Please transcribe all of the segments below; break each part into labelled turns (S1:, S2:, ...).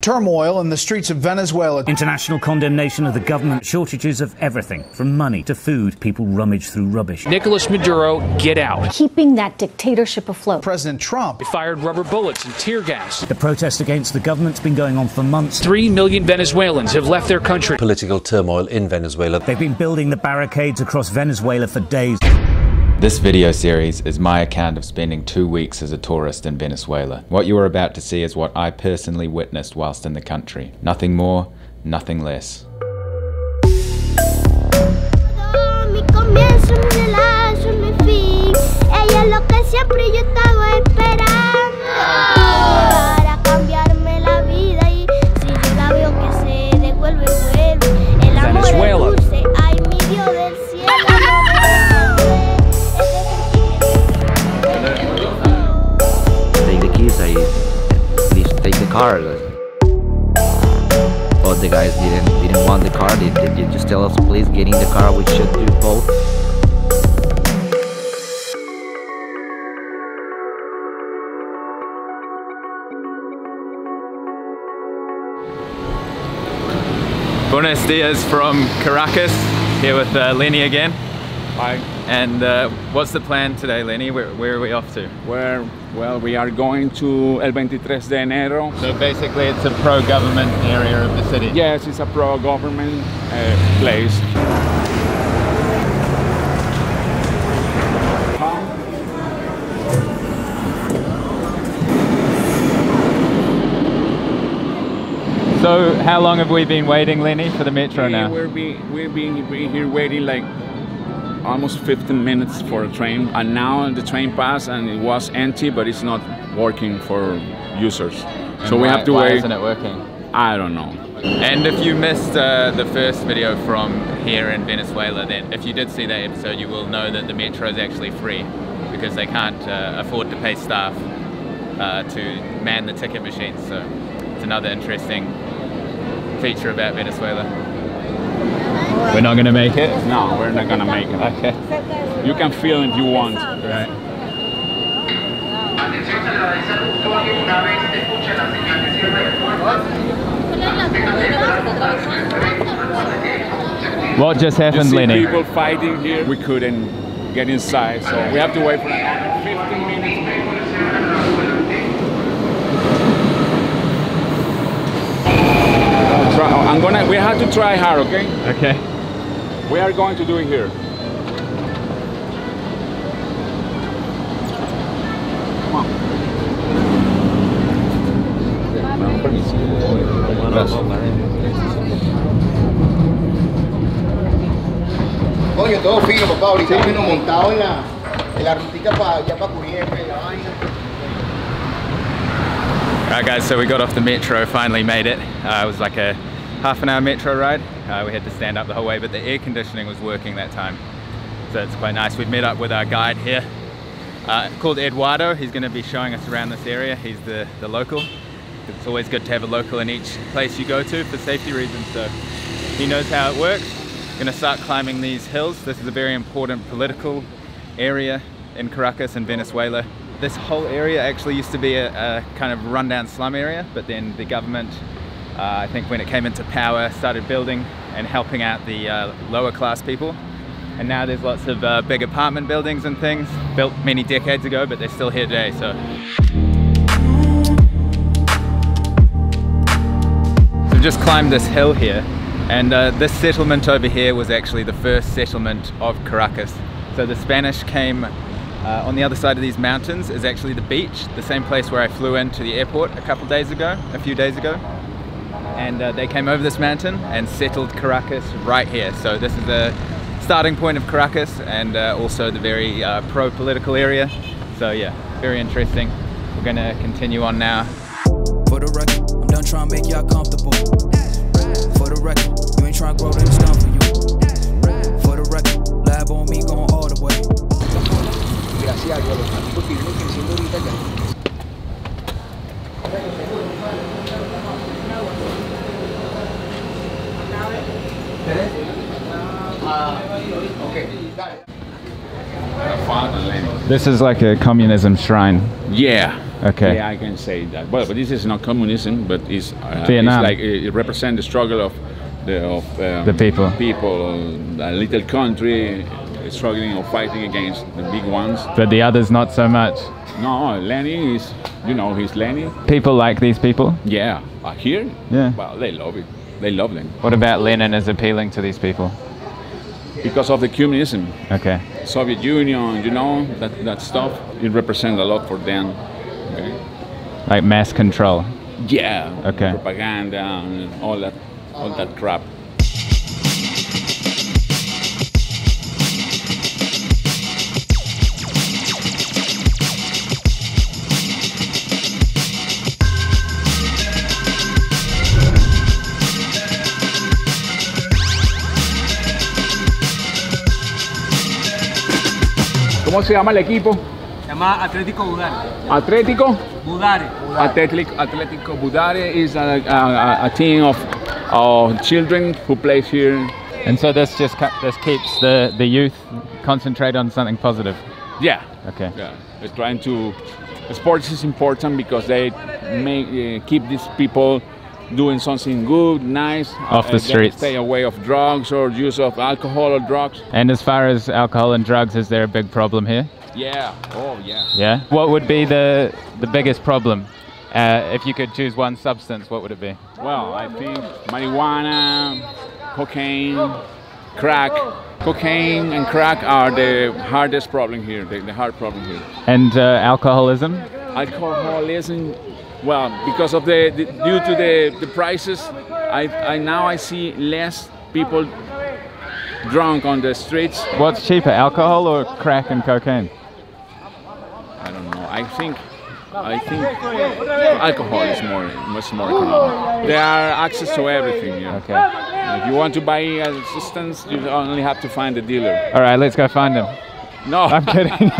S1: Turmoil in the streets of Venezuela.
S2: International condemnation of the government. Shortages of everything, from money to food. People rummage through rubbish.
S3: Nicolas Maduro, get out.
S4: Keeping that dictatorship afloat.
S1: President Trump.
S3: They fired rubber bullets and tear gas.
S2: The protest against the government's been going on for months.
S3: 3 million Venezuelans have left their country.
S5: Political turmoil in Venezuela.
S2: They've been building the barricades across Venezuela for days.
S6: This video series is my account of spending 2 weeks as a tourist in Venezuela. What you are about to see is what I personally witnessed whilst in the country. Nothing more, nothing less.
S3: Venezuela.
S7: Please take the car. But the guys didn't want the car. They just tell us, please get in the car. We should do both.
S6: Buenos dias from Caracas, here with Lenny again.
S8: Hi.
S6: And what's the plan today, Lenny? Where are we off to?
S8: Well, we are going to El 23 de Enero.
S6: So basically it's a pro-government area of the city?
S8: Yes, it's a pro-government place.
S6: So how long have we been waiting, Lenny, for the metro now?
S8: We've been here waiting like almost 15 minutes for a train, and now the train passed and it was empty, but it's not working for users.
S6: And
S8: so we have to wait.
S6: Why isn't it working?
S8: I don't know.
S6: And if you missed the first video from here in Venezuela, then if you did see that episode, you will know that the metro is actually free because they can't afford to pay staff to man the ticket machines. So it's another interesting feature about Venezuela. We're not going to make it?
S8: No, we're not going to make it.
S6: Okay.
S8: You can film if you want.
S6: Right. What just happened, Lenny?
S8: People fighting here. We couldn't get inside, so we have to wait for 15 minutes maybe. We have to try hard, okay?
S6: Okay.
S8: We are going to do it here. Come on.
S9: Oye, todo fino, papá. Ahorita vino montado en la rutica para allá para Curiempe, la vaina.
S6: Alright guys, so we got off the metro, finally made it. It was like a half-an-hour metro ride. We had to stand up the whole way, but the air conditioning was working that time. So it's quite nice. We've met up with our guide here, called Eduardo. He's going to be showing us around this area. He's the local. It's always good to have a local in each place you go to for safety reasons. So he knows how it works. We're going to start climbing these hills. This is a very important political area in Caracas in Venezuela. This whole area actually used to be a kind of rundown slum area, but then the government, I think when it came into power, started building and helping out the lower class people. And now there's lots of big apartment buildings and things, built many decades ago, but they're still here today. So we've just climbed this hill here, and this settlement over here was actually the first settlement of Caracas. So the Spanish came on the other side of these mountains is actually the beach, the same place where I flew into the airport a few days ago. And they came over this mountain and settled Caracas right here. So this is the starting point of Caracas and also the very pro-political area. So yeah, very interesting. We're gonna continue on now.
S10: For the record, I'm done trying to make y'all comfortable. For the record, you ain't trying to grow, then it's done for you. For the record, lab on me going all the way.
S9: Gracias a los amigos que vienen creciendo ahorita ya.
S6: This is like a communism shrine.
S8: Yeah,
S2: Okay.
S8: Yeah, I can say that. Well, but this is not communism, but it's
S2: Vietnam.
S8: like it represents the struggle of the
S2: people.
S8: People, a little country struggling or fighting against the big ones.
S2: But the others not so much.
S8: No, Lenin is, you know, he's Lenin.
S2: People like these people?
S8: Yeah, here?
S2: Yeah.
S8: Well, they love it. They love them.
S2: What about Lenin is appealing to these people?
S8: Because of the communism.
S2: Okay.
S8: Soviet Union, you know, that stuff, it represents a lot for them. Okay.
S2: Like mass control?
S8: Yeah.
S2: Okay.
S8: Propaganda and all that crap. ¿Cómo se llama el equipo?
S11: Se llama Atlético Budare.
S8: Atlético?
S11: Budare.
S8: Atlético Budare is a team of children who plays here.
S2: And so this keeps the youth concentrate on something positive?
S8: Yeah.
S2: Okay.
S8: Yeah. They're trying to... Sports is important because they keep these people doing something good, nice.
S2: Off the streets.
S8: Stay away of drugs or use of alcohol or drugs.
S2: And as far as alcohol and drugs, is there a big problem here?
S8: Yeah. Oh, yeah.
S2: Yeah? What would be the biggest problem? If you could choose one substance, what would it be?
S8: Well, I think marijuana, cocaine, crack. Cocaine and crack are the hardest problem here, the hard problem here.
S2: And alcoholism?
S8: Alcoholism, well, because of due to the prices, I see less people drunk on the streets.
S2: What's cheaper, alcohol or crack and cocaine?
S8: I don't know. I think alcohol is much more economical. There are access to everything here.
S2: Okay.
S8: If you want to buy a substance, you only have to find the dealer.
S2: All right, let's go find him.
S8: No.
S2: I'm kidding.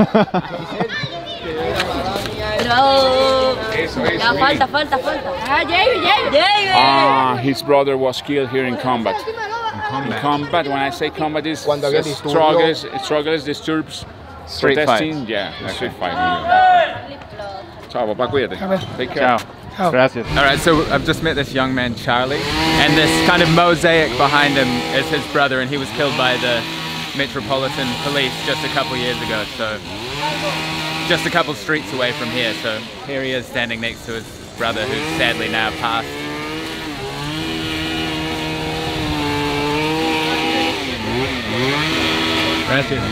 S8: His brother was killed here in combat. In combat, when I say combat, is struggles, disturbs,
S2: Street
S8: protesting.
S2: fights.
S8: Yeah, street fighting. Ciao, papá, cuídate. Take care.
S2: Ciao. Gracias. All right, so I've just met this young man, Charlie, and this kind of mosaic behind him is his brother, and he was killed by the Metropolitan Police just a couple years ago, so just a couple streets away from here. So here he is standing next to his brother, who's sadly now passed. Gracias.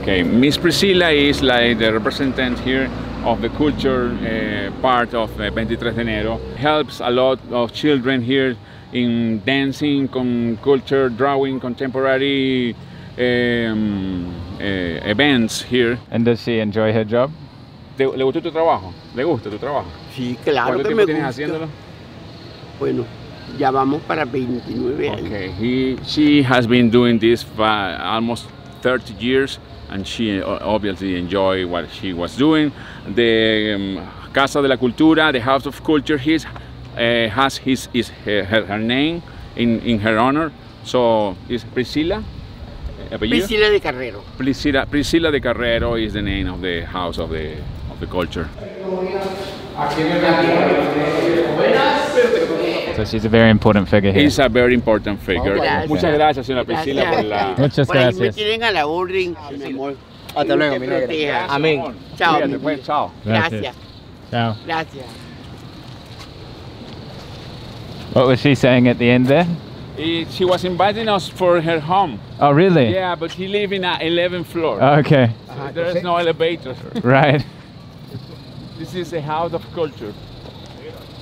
S8: Okay, Miss Priscilla is like the representative here of the culture part of 23 de Enero. Helps a lot of children here in dancing, culture, drawing, contemporary events here.
S2: And does she enjoy her job?
S8: ¿Le gustó tu trabajo? ¿Le gusta tu trabajo?
S12: Sí, claro
S8: ¿Cuánto
S12: que
S8: tiempo
S12: me
S8: tienes
S12: gusta.
S8: haciéndolo?
S12: Bueno, ya vamos para 29 años.
S8: Okay, she has been doing this for almost 30 years, and she obviously enjoyed what she was doing. The Casa de la Cultura, the House of Culture, has her name in her honor. So is Priscilla?
S12: Priscilla de Carrero.
S8: Priscilla de Carrero is the name of the House of the Culture.
S2: So she's a very important figure here.
S8: He's a very important figure.
S12: Gracias.
S8: Muchas gracias, señora Priscilla, por la...
S2: Muchas
S12: Por ahí me
S2: gracias.
S12: tienen a la orden, mi amor.
S9: Hasta luego,
S12: Te
S9: mi negra.
S12: proteja.
S9: Amén.
S12: Chao.
S8: Cuídate, pues, chao.
S12: Gracias.
S2: Ciao.
S12: Gracias.
S2: What was she saying at the end there?
S8: She was inviting us for her home.
S2: Oh, really?
S8: Yeah, but he lives in an 11th floor.
S2: Okay.
S8: So there is no elevator.
S2: Right.
S8: This is a house of culture.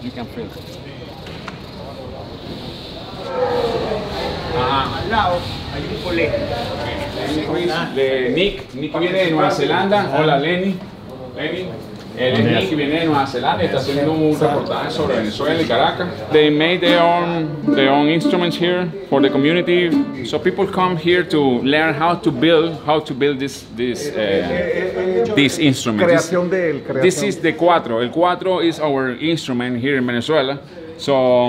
S8: You can feel it. Al lado hay un colegio. De Nick viene de Nueva Zelanda. Hola, Lenny. Nick viene de Nueva Zelanda y está haciendo un reportaje sobre Venezuela y Caracas. They made their own instruments here for the community, so people come here to learn how to build this instrument. This is the cuatro. El cuatro is our instrument here in Venezuela. So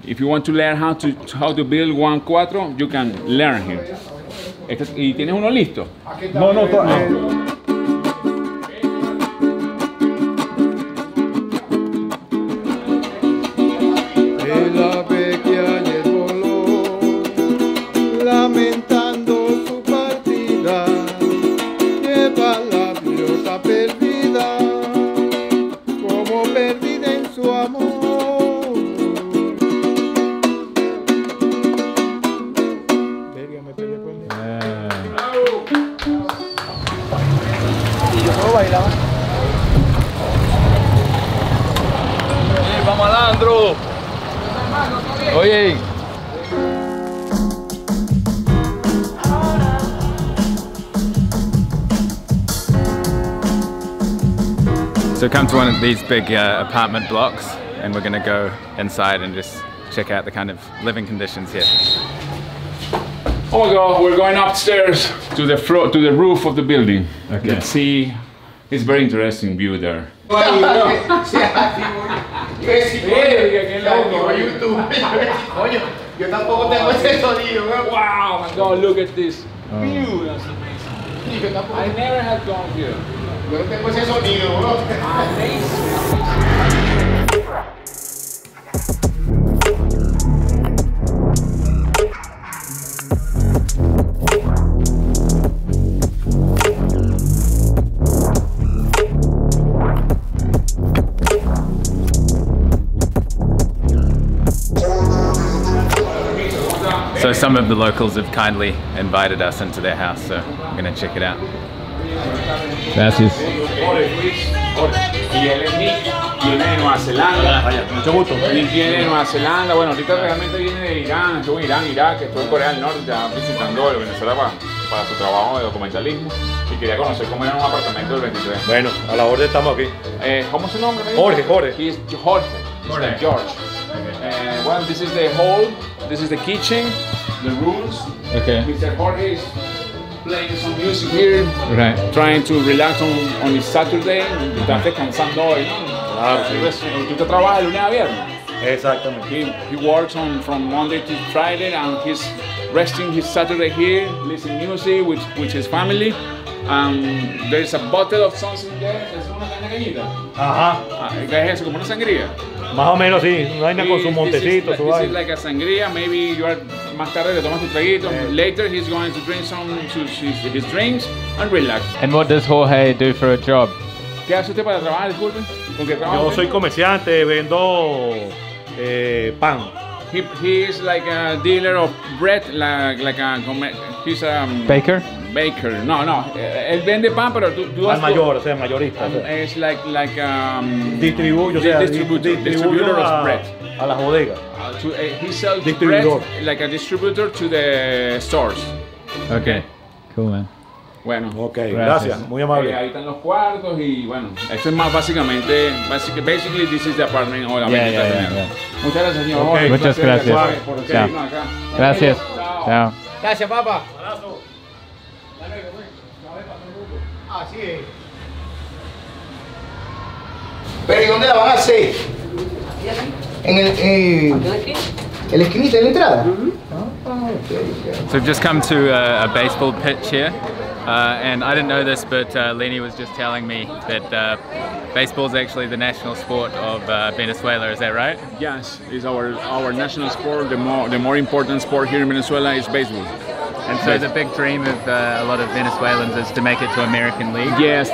S8: if you want to learn how to build 1-4, you can learn here. ¿Y tienes uno listo?
S13: No, no,
S14: lamentando su partida, lleva la gaviota perdida, como perdida en su amor. Verga, me peleé con él. Y yo no bailaba.
S15: ¡Vamos, Alandro! Oye.
S6: So come to one of these big apartment blocks and we're going to go inside and just check out the kind of living conditions here.
S8: Oh my God, we're going upstairs to the floor, to the roof of the building. Okay. Let's see. It's very interesting view there. Wow, my God, look at this view. I never had gone here.
S9: Yo no tengo ese sonido, bro.
S6: So some of the locals have kindly invited us into their house, so I'm going to check it out.
S8: Gracias. Y él es Nick, viene de Nueva Zelanda.
S13: Mucho gusto.
S8: Nick viene de Nueva Zelanda. Bueno, ahorita realmente viene de Irán, estuvo en Irán, Irak, estuvo en Corea del Norte, ya visitando Venezuela para su trabajo de documentalismo. Y quería conocer cómo era un apartamento del 23.
S13: Bueno, a la orden estamos aquí.
S8: ¿Cómo es su nombre?
S13: Jorge.
S8: He's Jorge. George. Well, this is the hall, this is the kitchen, the rooms.
S6: Okay.
S8: Mr. Jorge is playing some music here,
S6: right.
S8: Trying to relax on his Saturday. Estás descansando hoy, ¿no?
S13: Claro,
S8: sí. Tú trabajas de lunes a viernes.
S13: Exactamente.
S8: He works from Monday to Friday and he's resting his Saturday here, listening music with his family. There is a bottle of something there. Es una caña cañita.
S13: Ajá.
S8: ¿Qué es eso? ¿Como una sangría?
S13: Más o menos sí, una vaina con su montecito, su vaina.
S8: This is like a sangría. Maybe you are más tarde le tomas tu traguito. Later he's going to drink his drinks and relax.
S6: And what does Jorge do for a job?
S8: ¿Qué hace usted para trabajar? Disculpe.
S13: Yo soy comerciante, vendo pan.
S8: He is like a dealer of bread, he's a
S6: baker.
S8: Baker. No, él vende pan, pero tú
S13: al mayor, o sea, mayorista.
S8: Es
S13: distributor
S8: of bread.
S13: A las bodegas.
S8: He sells bread like a distributor to the stores.
S6: Okay. Cool, man.
S8: Bueno,
S13: gracias, muy amable.
S8: Ahí están los cuartos y bueno, esto es más basically this is the apartment. Hola, Muchas gracias, señor.
S6: Okay. Muchas gracias. Chao. Gracias. Chao.
S9: Gracias, papá. Así es. Pero ¿y dónde la van a hacer? En la esquinita, en la entrada.
S6: So we've just come to a baseball pitch here. And I didn't know this, but Lenny was just telling me that baseball is actually the national sport of Venezuela. Is that right?
S8: Yes, it's our national sport. The more important sport here in Venezuela is baseball.
S6: And so the big dream of a lot of Venezuelans is to make it to American League?
S8: Yes,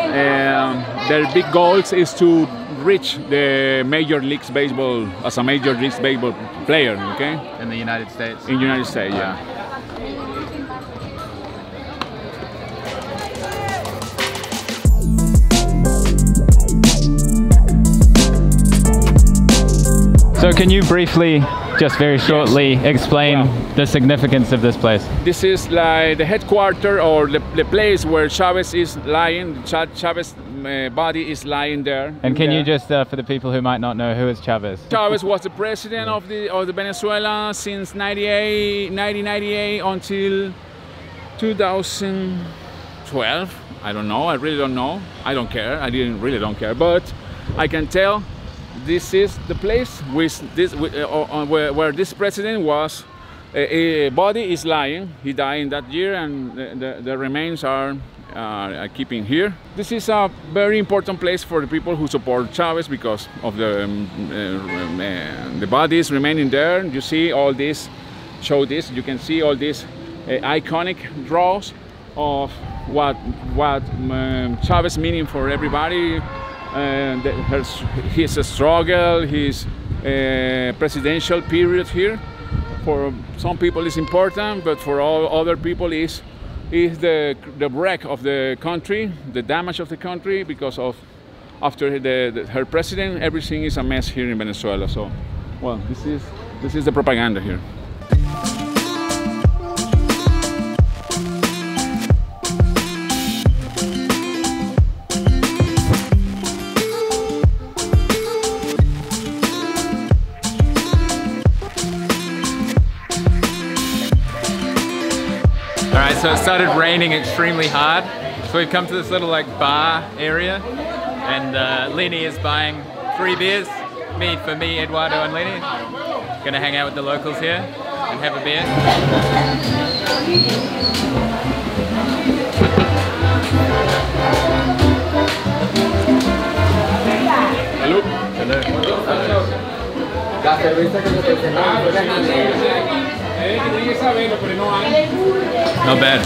S8: their big goals is to reach the Major League Baseball as a Major League Baseball player, okay?
S6: In the United States?
S8: In the United States, yeah.
S6: So can you briefly, just very shortly, explain the significance of this place?
S8: This is like the headquarters or the place where Chavez is lying. Chavez's body is lying there.
S6: And can you just, for the people who might not know, who is Chavez?
S8: Chavez was the president of the Venezuela since 1998 until 2012. I don't know. I really don't know. I don't care. Really don't care. But I can tell this is the place where this president was. A body is lying. He died in that year, and the remains are keeping here. This is a very important place for the people who support Chavez because of the bodies remaining there. You see all this. Show this. You can see all these iconic draws of what Chavez meaning for everybody. His struggle, his presidential period here. For some people it's important, but for all other people is the wreck of the country, the damage of the country, because of after her president, everything is a mess here in Venezuela. So, well, this is the propaganda here.
S6: Alright, so it started raining extremely hard, so we've come to this little like bar area, and Lenny is buying 3 beers, for me, Eduardo and Lenny. Gonna hang out with the locals here and have a beer.
S8: Salud.
S6: Salud.
S8: La cerveza que se
S6: Not bad.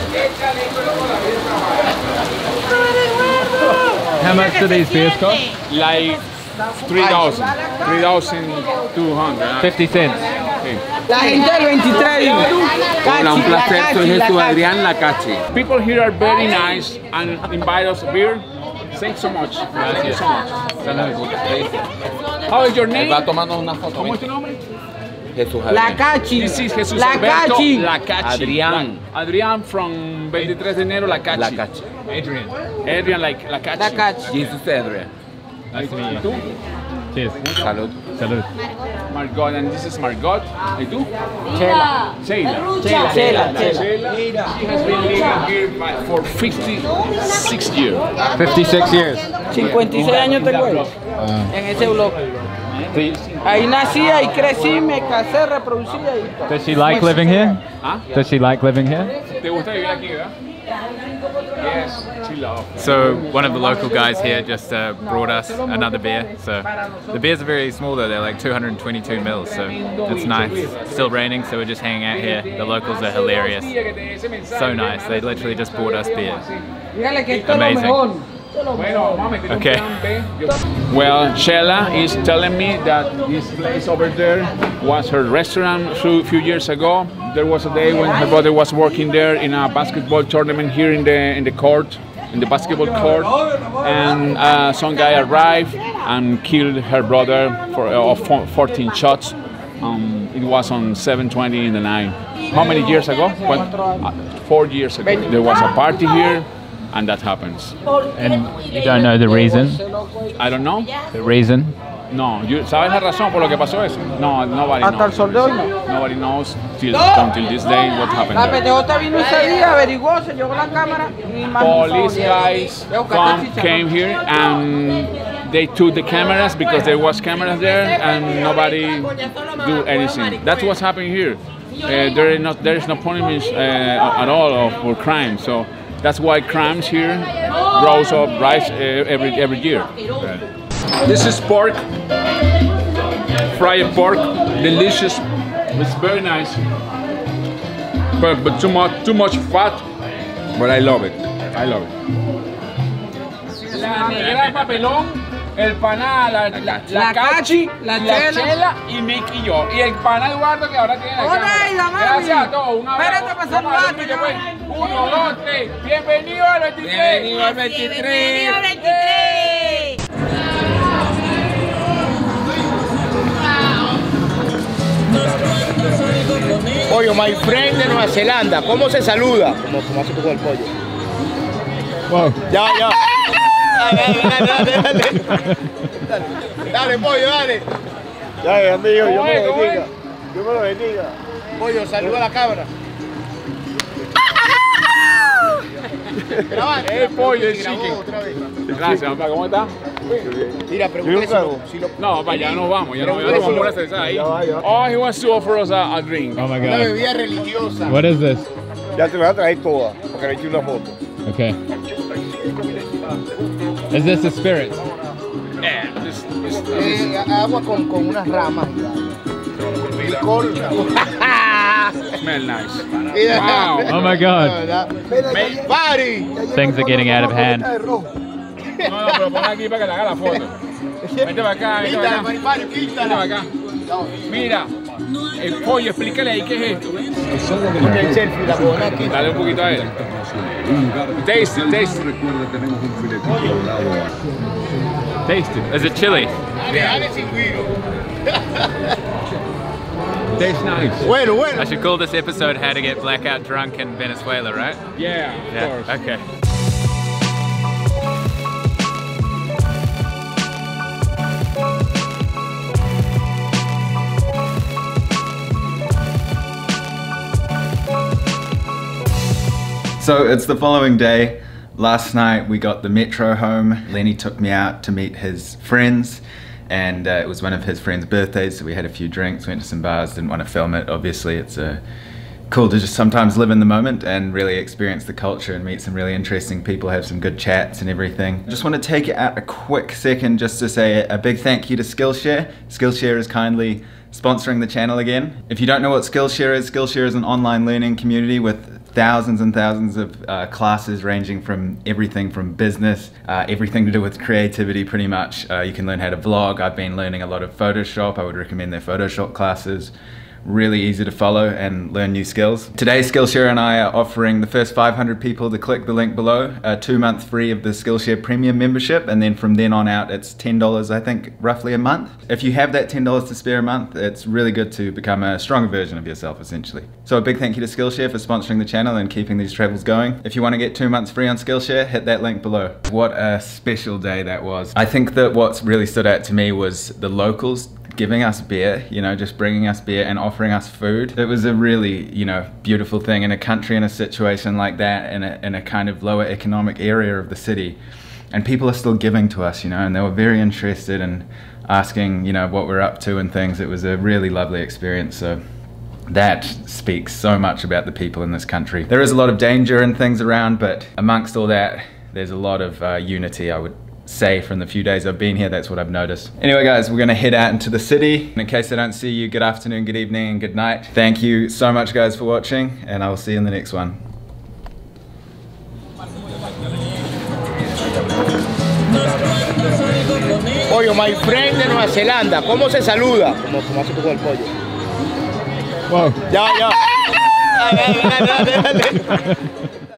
S6: How much do these beers cost?
S8: Like 3,200.
S6: 50 cents.
S12: La gente del 23.
S8: Hola, un placer. Soy Jesús Adrián Lacachi. People here are very nice and invite us beer. Thanks so much. Thank you so much. How is your name?
S15: Va tomando una foto.
S8: ¿Cómo es tu nombre?
S15: Jesús
S12: Lacachi.
S8: This is Jesús
S12: Lacachi.
S8: Lacachi.
S15: Adrián.
S8: Adrián from 23 de enero, Lacachi.
S15: Lacachi.
S8: Adrian. Adrian like Lacachi.
S12: Lacachi.
S15: Jesus Adrián.
S8: Nice to meet you. ¿Y tú?
S6: Cheers.
S15: Salud.
S6: Salud.
S8: Margot, and this is Margot. ¿Y tú?
S12: Chela.
S8: Sheila.
S12: Chela.
S8: She has been living here for 56 years.
S6: 56 years.
S12: 56 años tengo yo. En ese bloque. Ahí nací, ahí crecí, me casé, reproducí ahí.
S6: Does she like living here?
S8: ¿Ah?
S6: Does she like living here?
S8: ¿Te gusta vivir aquí, verdad? Yes, she loves.
S6: So one of the local guys here just brought us another beer. So the beers are very small though, they're like 222 mils, so it's nice. It's still raining, so we're just hanging out here. The locals are hilarious. So nice, they literally just bought us beer. Amazing. Okay.
S8: Well, Sheila is telling me that this place over there was her restaurant a few years ago. There was a day when her brother was working there in a basketball tournament here in the court, in the basketball court, and some guy arrived and killed her brother for 14 shots. It was on 7:20 in the night. How many years ago? 4 years ago. There was a party here. And that happens.
S6: And you don't know the reason?
S8: I don't know.
S6: The reason?
S8: No. ¿Sabes la razón por lo que pasó eso? No, nobody knows.
S12: Hasta el sol de hoy no.
S8: Nobody knows until this day what happened
S12: La
S8: there.
S12: PTJ vino ese día, averiguó, se llevó la cámara y más
S8: Police guys came here and they took the cameras because there was cameras there and nobody do anything. That's what's happening here. There is no punishment at all for crime. So that's why crimes here rise every year.
S6: Right.
S8: This is pork, fried pork, delicious. It's very nice, but too much fat. But I love it. I love it. La negra papelón, el pana, la Cachi, la Chela y Mick y yo. Y el pana Eduardo que ahora tiene la cámara. Gracias a todos. Un abrazo. Espérate para saludarte. 1, 2, 3. Bienvenido al 23.
S12: Bienvenido al 23. Bienvenido al 23.
S9: Pollo, my friend de Nueva Zelanda, ¿cómo se saluda? Como hace poco el pollo.
S6: Wow.
S9: Ya. Dale, pollo, dale.
S14: Dale, amigo, Dios me lo bendiga. Dios me lo bendiga.
S9: Pollo, saluda a la cabra.
S8: El pollo, el chicken. Gracias, papá. ¿Cómo está?
S9: Mira, pregúntale si lo...
S8: No, papá, ya nos vamos. Ya nos vamos a hacer ahí. Oh, he wants to offer us a drink.
S16: Oh my
S9: Una
S16: God.
S9: bebida religiosa.
S16: What is this?
S14: Ya te voy a traer toda, porque le eché una foto.
S16: Okay. Is this a spirit?
S8: Yeah,
S9: Agua con unas ramas. Licor.
S8: Smell nice.
S9: Wow.
S16: Oh my God.
S9: Party.
S16: Things are getting out of hand.
S8: No, pero pon aquí para que le haga la foto. Vente para acá, vente para acá. Vente para acá. Mira, el pollo, explícale ahí qué es esto. Dale un poquito a él. Taste it, taste it.
S6: Taste it. Is it chili?
S8: Tastes nice.
S9: Bueno.
S6: I should call this episode How to Get Blackout Drunk in Venezuela, right?
S8: Yeah, of course.
S6: Okay. So it's the following day. Last night we got the metro home. Lenny took me out to meet his friends, and it was one of his friends' birthdays, so we had a few drinks, went to some bars, didn't want to film it. Obviously it's cool to just sometimes live in the moment and really experience the culture and meet some really interesting people, have some good chats and everything. Just want to take out a quick second just to say a big thank you to Skillshare. Skillshare is kindly sponsoring the channel again. If you don't know what Skillshare is an online learning community with thousands and thousands of classes ranging from everything from business, everything to do with creativity pretty much. You can learn how to vlog. I've been learning a lot of Photoshop. I would recommend their Photoshop classes. Really easy to follow and learn new skills. Today Skillshare and I are offering the first 500 people to click the link below 2 months free of the Skillshare Premium membership, and then from then on out it's $10 I think roughly a month. If you have that $10 to spare a month, it's really good to become a stronger version of yourself essentially. So a big thank you to Skillshare for sponsoring the channel and keeping these travels going. If you want to get 2 months free on Skillshare, hit that link below. What a special day that was. I think that what's really stood out to me was the locals giving us beer, you know, just bringing us beer and offering us food. It was a really, you know, beautiful thing in a country in a situation like that, in a kind of lower economic area of the city. And people are still giving to us, you know, and they were very interested in asking, you know, what we're up to and things. It was a really lovely experience. So that speaks so much about the people in this country. There is a lot of danger and things around, but amongst all that, there's a lot of unity, I would say. From the few days I've been here, that's what I've noticed. Anyway guys, we're gonna head out into the city. In case I don't see you, good afternoon, good evening, and good night. Thank you so much guys for watching, and I will see you in the next one.
S9: Pollo, my friend de Nueva Zelanda, ¿cómo se saluda? Como hace poco el pollo.
S16: Wow.
S9: Ya. Dale.